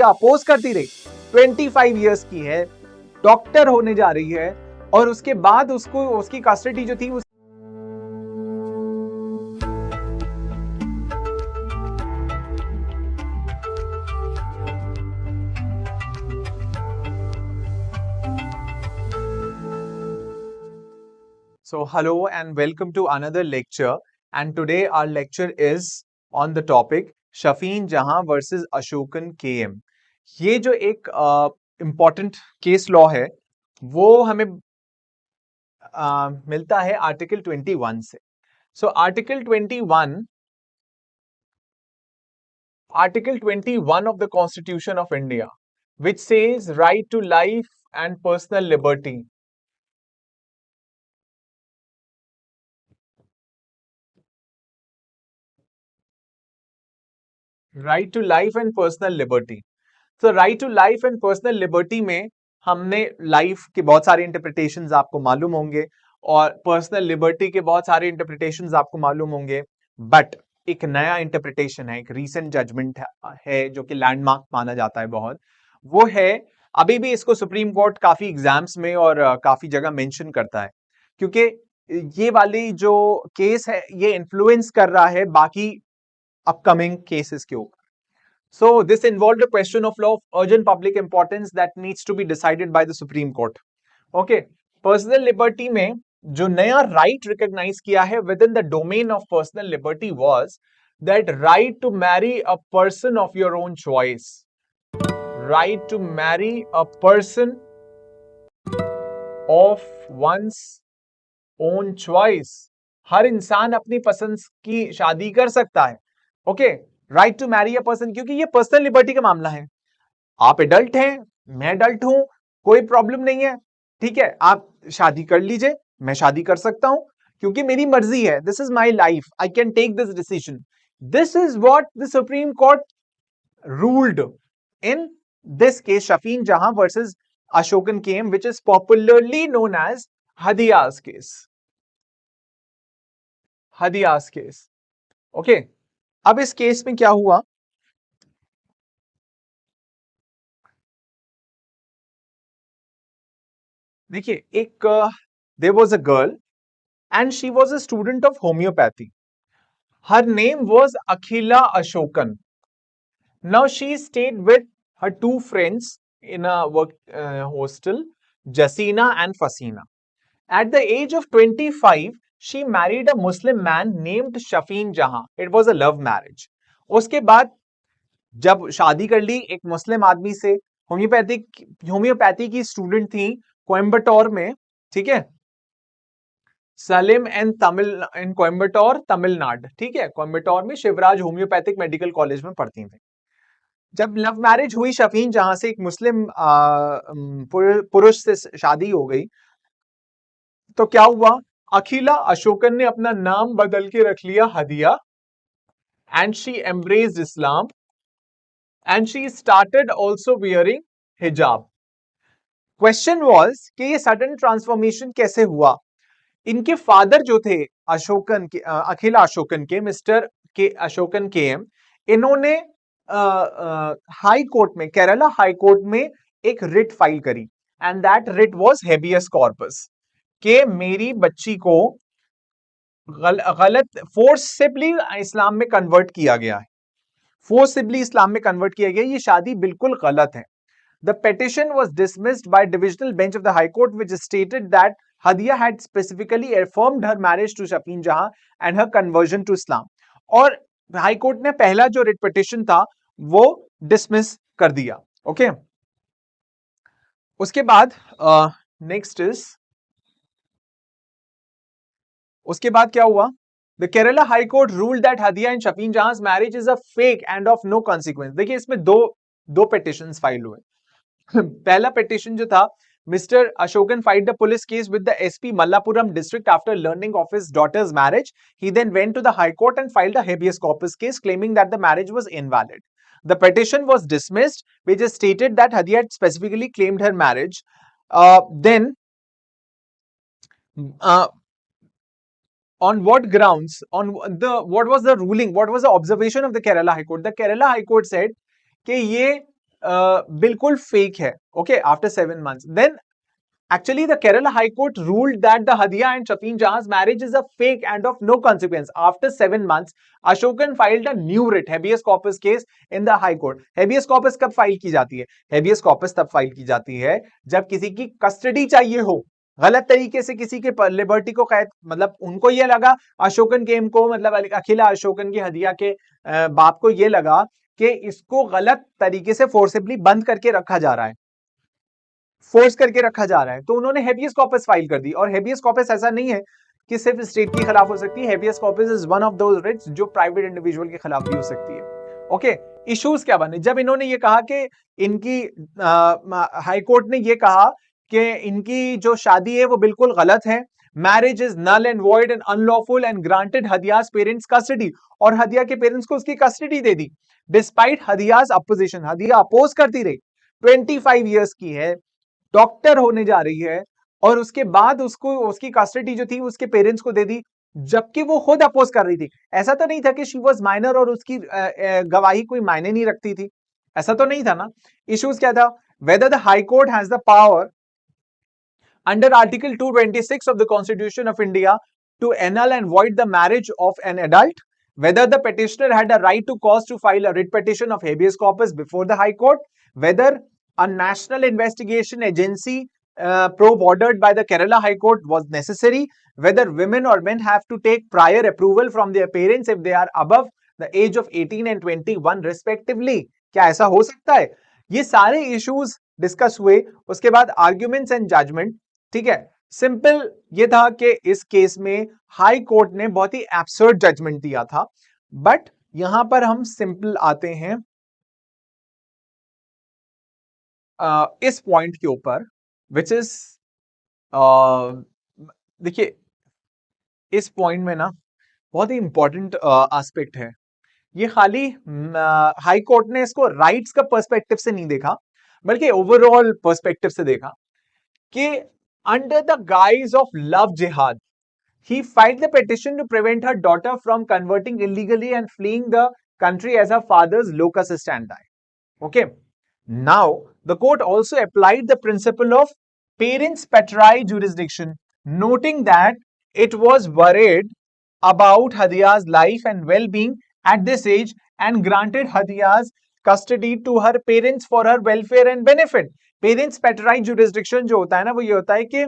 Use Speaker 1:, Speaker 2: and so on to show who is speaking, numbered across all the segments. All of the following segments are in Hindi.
Speaker 1: अपोज करती रही। 25 ईयर्स की है, डॉक्टर होने जा रही है, और उसके बाद उसको उसकी कस्टडी जो थी So hello and welcome to another lecture, and today our lecture is on the topic Sherfane Jahan versus Ashokan KM. ये जो एक इम्पॉर्टेंट केस लॉ है वो हमें मिलता है आर्टिकल 21 से। So article 21 of the Constitution of India, which says right to life and personal liberty. Right to life and personal liberty. तो right to life and personal liberty में हमने लाइफ के बहुत सारे इंटरप्रिटेशंस आपको मालूम होंगे और पर्सनल लिबर्टी के बहुत सारे इंटरप्रिटेशंस आपको मालूम होंगे, बट एक नया इंटरप्रिटेशन है, एक रीसेंट जजमेंट है जो कि लैंडमार्क माना जाता है बहुत, वो है अभी भी इसको सुप्रीम कोर्ट काफी एग्जाम्स में और काफी जगह मेंशन करता है, क्योंकि ये वाली जो केस है ये इन्फ्लुएंस कर रहा है बाकी अपकमिंग केसेस के ऊपर। So this involved a question of law of urgent public importance that needs to be decided by the Supreme Court. Okay, personal liberty में जो नया right recognize किया है within the domain of personal liberty was that right to marry a person of your own choice. Right to marry a person of one's own choice. हर इंसान अपनी पसंद की शादी कर सकता है। Okay, right to marry a person, क्योंकि ये पर्सनल लिबर्टी का मामला है। आप एडल्ट हैं, मैं एडल्ट हूं, कोई प्रॉब्लम नहीं है, ठीक है, आप शादी कर लीजिए, मैं शादी कर सकता हूं क्योंकि मेरी मर्जी है। This is my life, I can take this decision. This is what the Supreme Court ruled in this case Shafin Jahan versus Asokan KM, which is popularly known as Hadiya's case. Hadiya's case. Okay, अब इस केस में क्या हुआ, देखिए, एक there was a girl and she was a student of homeopathy. Her name was Akhila Ashokan. Now she stayed with her two friends in a work hostel, Jasina and Fasina. At the age of 25, she married a Muslim man named Shafeen Jahan. It was a love marriage. उसके बाद जब शादी कर ली एक मुस्लिम आदमी से, होम्योपैथी की स्टूडेंट थी कोयम्बटोर में, ठीक है, सलीम एंड तमिल इन कोयम्बटोर तमिलनाडु, ठीक है, कोयम्बटोर में शिवराज होम्योपैथिक मेडिकल कॉलेज में पढ़ती थी। जब लव मैरिज हुई शफीन जहां से, एक मुस्लिम पुरुष से शादी हो गई, तो क्या हुआ, अखिला अशोकन ने अपना नाम बदल के रख लिया Hadiya, and she embraced Islam, and she started also wearing hijab. Question was कि ये सडन ट्रांसफॉर्मेशन कैसे हुआ। इनके फादर जो थे अशोकन के, अखिला अशोकन के, मिस्टर के अशोकन के एम, इन्होंने हाई कोर्ट में, केरला हाई कोर्ट में एक रिट फाइल करी, and that writ was habeas corpus, के मेरी बच्ची को गलत फोर्सिबली इस्लाम में कन्वर्ट किया गया है, फोर्सिबली इस्लाम में कन्वर्ट किया गया, ये शादी बिल्कुल गलत है। The petition was dismissed by divisional bench of the High Court, which stated that Hadia had specifically affirmed her marriage to Shafeen Jahan and her conversion to Islam. और हाई कोर्ट ने पहला जो रिट पिटिशन था वो डिसमिस कर दिया। ओके, उसके बाद नेक्स्ट इज, उसके बाद क्या हुआ, the Kerala High Court ruled that Hadiya and Shafin Jahan marriage is a fake and of no consequence. देखिए, इसमें दो पिटिशंस फाइल हुए। पहला पिटिशन जो था, Mr. Ashokan filed the police case with the SP Mallapuram district after learning of his daughter's marriage. He then went to the High Court and filed a habeas corpus case claiming that the marriage was invalid. The petition was dismissed, which is stated that Hadiya had specifically claimed her marriage. Then, on what grounds? On what was the ruling? What was the observation of the Kerala High Court? The Kerala High Court said कि ये बिल्कुल फेक है. Okay, after 7 months, then actually the Kerala High Court ruled that the Hadia and Shafeen Jahan's marriage is a fake and of no consequence. After 7 months, Ashokan filed a new writ, habeas corpus case in the High Court. Habeas corpus कब फाइल की जाती है? Habeas corpus तब फाइल की जाती है जब किसी की कस्टडी चाहिए हो, गलत तरीके से किसी के लिबर्टी को कैद, मतलब उनको ये लगा, अशोकन गेम को, मतलब अखिला अशोकन की हदिया के बाप को ये लगा कि इसको गलत तरीके से फोर्सिबली बंद करके रखा जा रहा है, फोर्स करके रखा जा रहा है, तो उन्होंने हेबियस कॉर्पस फाइल कर दी. और हेबियस कॉर्पस ऐसा नहीं है कि सिर्फ स्टेट के खिलाफ हो सकती है. Habeas corpus is one of those writs जो प्राइवेट इंडिविजुअल के खिलाफ भी हो सकती है. ओके, इश्यूज क्या बने जब इन्होंने ये कहा कि इनकी हाई कोर्ट ने ये कहा कि इनकी जो शादी है वो बिल्कुल गलत है, marriage is null and void and unlawful and granted Hadiya's parents custody, और हदिया के पेरेंट्स को उसकी कस्टडी दे दी despite Hadiya's opposition. Hadiya oppose करती रही, 25 ईयर्स की है, डॉक्टर होने जा रही है, और उसके बाद उसको उसकी कस्टडी जो थी उसके पेरेंट्स को दे दी, जबकि वो खुद अपोज कर रही थी. ऐसा तो नहीं था कि शी वाज माइनर और उसकी गवाही कोई मायने नहीं रखती थी, ऐसा तो नहीं था ना. इश्यूज क्या था? Whether the high court has the power under Article 226 of the Constitution of India to annul and void the marriage of an adult, whether the petitioner had a right to cause to file a writ petition of habeas corpus before the High Court, whether a national investigation agency pro-bordered by the Kerala High Court was necessary, whether women or men have to take prior approval from their parents if they are above the age of 18 and 21 respectively. क्या ऐसा हो सकता है? ये सारे इश्यूज डिस्कस हुए. उसके बाद आर्ग्यूमेंट्स एंड जजमेंट. ठीक है, सिंपल ये था कि इस केस में हाई कोर्ट ने बहुत ही एब्सर्ड जजमेंट दिया था. बट यहां पर हम सिंपल आते हैं इस पॉइंट के ऊपर, विच इज, देखिए इस पॉइंट में ना बहुत ही इंपॉर्टेंट एस्पेक्ट है. ये खाली हाई कोर्ट ने इसको राइट्स का पर्सपेक्टिव से नहीं देखा, बल्कि ओवरऑल पर्सपेक्टिव से देखा कि under the guise of love jihad, he filed the petition to prevent her daughter from converting illegally and fleeing the country as her father's locus standi. Okay. Now, the court also applied the principle of parents patriae jurisdiction, noting that it was worried about Hadia's life and well-being at this age and granted Hadia's custody to her parents for her welfare and benefit. Parents patriae jurisdiction जो होता है ना, वो ये होता है कि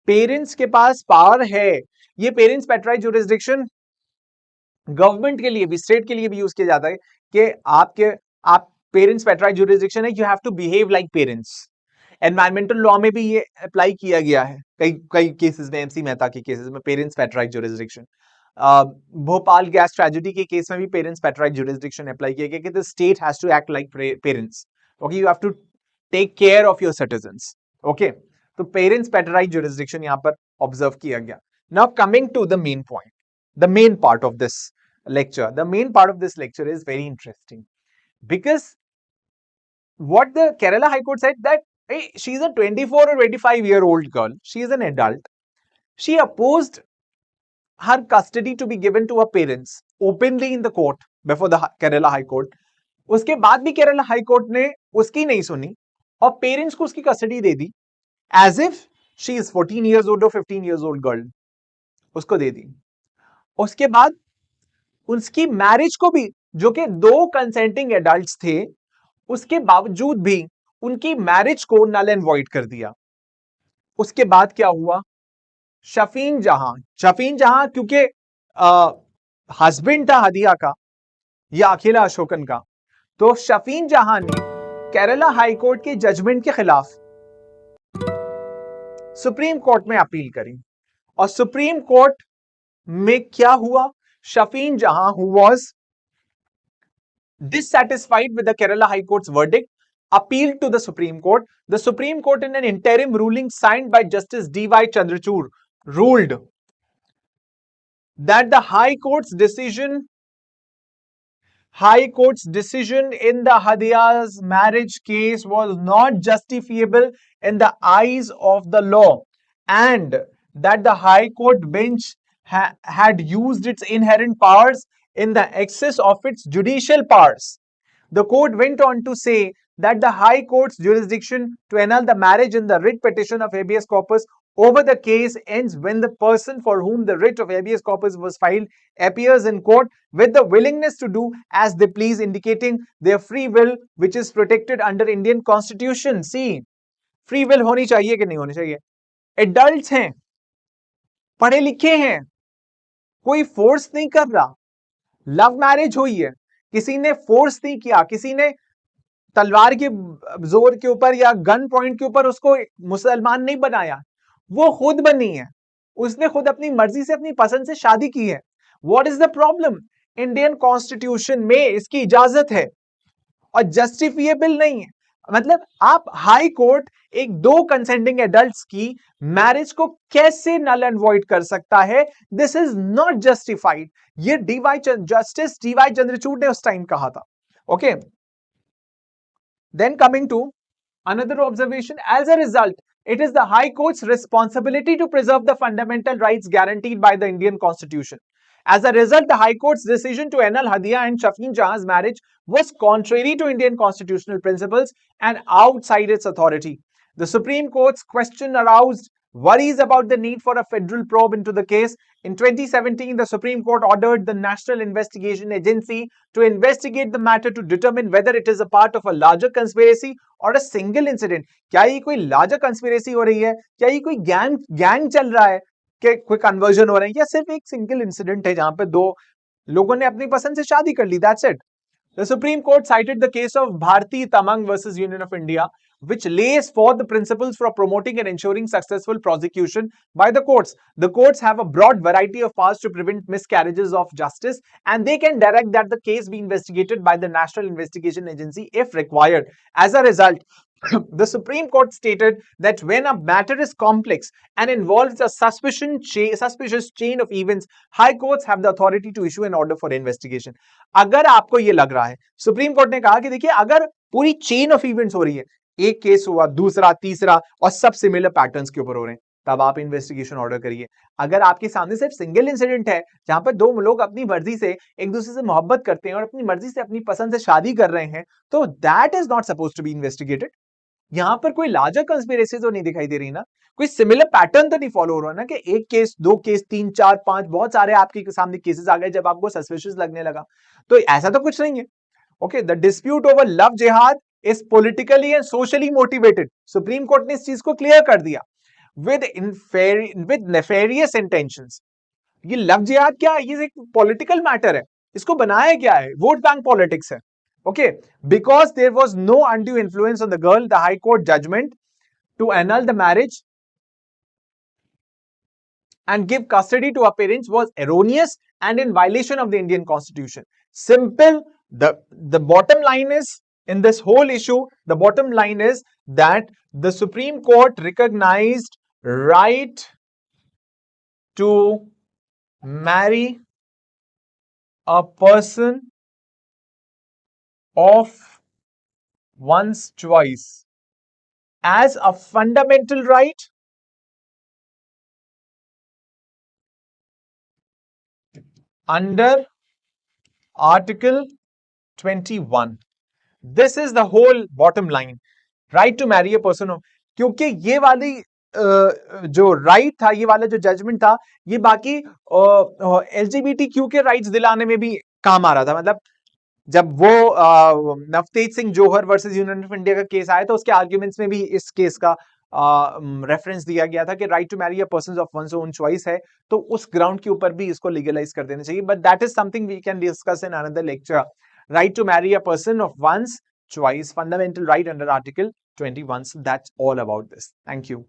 Speaker 1: पेरेंट्स के पास पावर है. ये पेरेंट्स पेटराइज जुरिस्डिक्शन गवर्नमेंट के लिए भी, स्टेट के लिए भी यूज किया जाता है कि आप पेरेंट्स पेटराइज जुरिस्डिक्शन है, you have to behave like parents. Environmental law में भी ये अप्लाई किया गया है कई कई केसेस में, एमसी मेहता के केसेस में parents patriae jurisdiction. Bhopal gas tragedy के केस में भी पेरेंट्स पेटराइज जुरिस्डिक्शन अप्लाई किया गया कि the state has to act like parents. Okay, you have to take care of your citizens. Okay, तो पेरेंट्स पेटराइज जुरिस्डिक्शन यहां पर ऑब्जर्व किया गया. Now coming to the main point, the main part of this lecture. The main part of this lecture is very interesting because what the Kerala High Court said that, hey, she's a 24 or 25-year-old girl. She is an adult. She opposed her custody to be given to her parents openly in the court before the Kerala High Court. उसके बाद भी केरला हाई कोर्ट ने उसकी नहीं सुनी और पेरेंट्स को उसकी कस्टडी दे दी, as if she is 14 years old or 15 years old girl, उसको दे दी. उसके बाद उसकी मैरिज को भी, जो कि 2 कंसेंटिंग एडल्ट्स थे, उसके बावजूद भी उनकी मैरिज को नल एंड वॉइड कर दिया. उसके बाद क्या हुआ? शफीन जहां क्योंकि हस्बैंड था हदिया का या अखिला अशोकन का, तो शफीन जहां ने केरला हाई कोर्ट के जजमेंट के खिलाफ सुप्रीम कोर्ट में अपील करी. और सुप्रीम कोर्ट में क्या हुआ? शफीन जहां, who was dissatisfied with the Kerala High Court's verdict, appealed to the Supreme Court. The Supreme Court, in an interim ruling signed by Justice D.Y. Chandrachud, ruled that the High Court's decision in the Hadia's marriage case was not justifiable in the eyes of the law, and that the High Court bench had used its inherent powers in the excess of its judicial powers. The court went on to say that the High Court's jurisdiction to annul the marriage in the writ petition of habeas corpus over the case ends when the person for whom the writ of habeas corpus was filed appears in court with the willingness to do as they please, indicating their free will, which is protected under Indian Constitution. See, free will होनी चाहिए कि नहीं होनी चाहिए? Adults हैं, पढ़े लिखे हैं, कोई फोर्स नहीं कर रहा, लव मैरिज हुई है, किसी ने फोर्स नहीं किया, किसी ने तलवार के जोर के ऊपर या गन पॉइंट के ऊपर उसको मुसलमान नहीं बनाया, वो खुद बनी है, उसने खुद अपनी मर्जी से अपनी पसंद से शादी की है. What is the problem? Indian constitution में इसकी इजाजत है और जस्टिफिएबल नहीं है. मतलब आप हाई कोर्ट एक दो कंसेंटिंग एडल्ट्स की मैरिज को कैसे नल एंड वॉइड कर सकता है? This is not justified. ये जस्टिस डीवाई चंद्रचूड़ ने उस टाइम कहा था. Okay, then coming to another observation, as a result, it is the High Court's responsibility to preserve the fundamental rights guaranteed by the Indian Constitution. As a result, the High Court's decision to annul Hadia and Shafeen Jahan's marriage was contrary to Indian constitutional principles and outside its authority. The Supreme Court's question aroused worries about the need for a federal probe into the case. In 2017, the Supreme Court ordered the National Investigation Agency to investigate the matter to determine whether it is a part of a larger conspiracy or a single incident. क्या ये कोई larger conspiracy हो रही है? क्या ये कोई gang चल रहा है कि कोई conversion हो रहा है, या सिर्फ एक single incident है जहां पे दो लोगों ने अपनी पसंद से शादी कर ली? That's it. The Supreme Court cited the case of Bharti Tamang versus Union of India, which lays forth the principles for promoting and ensuring successful prosecution by the courts. The courts have a broad variety of powers to prevent miscarriages of justice, and they can direct that the case be investigated by the National Investigation Agency if required. As a result, the Supreme Court stated that when a matter is complex and involves a suspicious chain of events, high courts have the authority to issue an order for investigation. अगर आपको ये लग रहा है, सुप्रीम कोर्ट ने कहा कि देखिए अगर पूरी चेन ऑफ इवेंट्स हो रही है, एक केस हुआ, दूसरा, तीसरा और सब सिमिलर पैटर्न्स के ऊपर हो रहे हैं, तब आप इन्वेस्टिगेशन ऑर्डर करिए. अगर आपके सामने सिर्फ सिंगल इंसिडेंट है जहां पर दो लोग अपनी मर्जी से एक दूसरे से मोहब्बत करते हैं और अपनी मर्जी से अपनी पसंद से शादी कर रहे हैं, तो that is not suppose to be investigated. यहां पर कोई लार्जर कंस्पिरेसी तो नहीं दिखाई दे रही ना, कोई सिमिलर पैटर्न तो नहीं फॉलो हो रहा ना कि एक केस, दो केस, तीन, चार, पांच, बहुत सारे आपके सामने केसेस आ गए जब आपको सस्पिशियस लगने लगा. तो ऐसा तो कुछ नहीं है. Okay, the dispute over love jihad is politically and socially motivated. Supreme Court ने इस चीज को क्लियर कर दिया. With nefarious intentions. ये लव जिहाद क्या है? ये एक पॉलिटिकल मैटर है. इसको बनाया क्या है? वोट बैंक पॉलिटिक्स है. Okay, because there was no undue influence on the girl, the High Court judgment to annul the marriage and give custody to her parents was erroneous and in violation of the Indian Constitution. Simple. The bottom line is, in this whole issue, the bottom line is that the Supreme Court recognized right to marry a person of one's choice as a fundamental right under Article 21. This is the whole bottom line. Right to marry a person of, क्योंकि ये वाली जो राइट था, ये वाला जो जजमेंट था, ये बाकी LGBTQ के राइट्स दिलाने में भी काम आ रहा था. मतलब जब वो नवतेज सिंह जोहर वर्सेस यूनियन ऑफ इंडिया का केस आया तो उसके आर्ग्यूमेंट्स में भी इस केस का रेफरेंस दिया गया था कि right to marry a person of one's own choice है, तो उस ग्राउंड के ऊपर भी इसको लीगलाइज कर देना चाहिए. But that is something we can discuss in another lecture. Right to marry a person of one's choice, fundamental right under Article 21. So that's all about this. Thank you.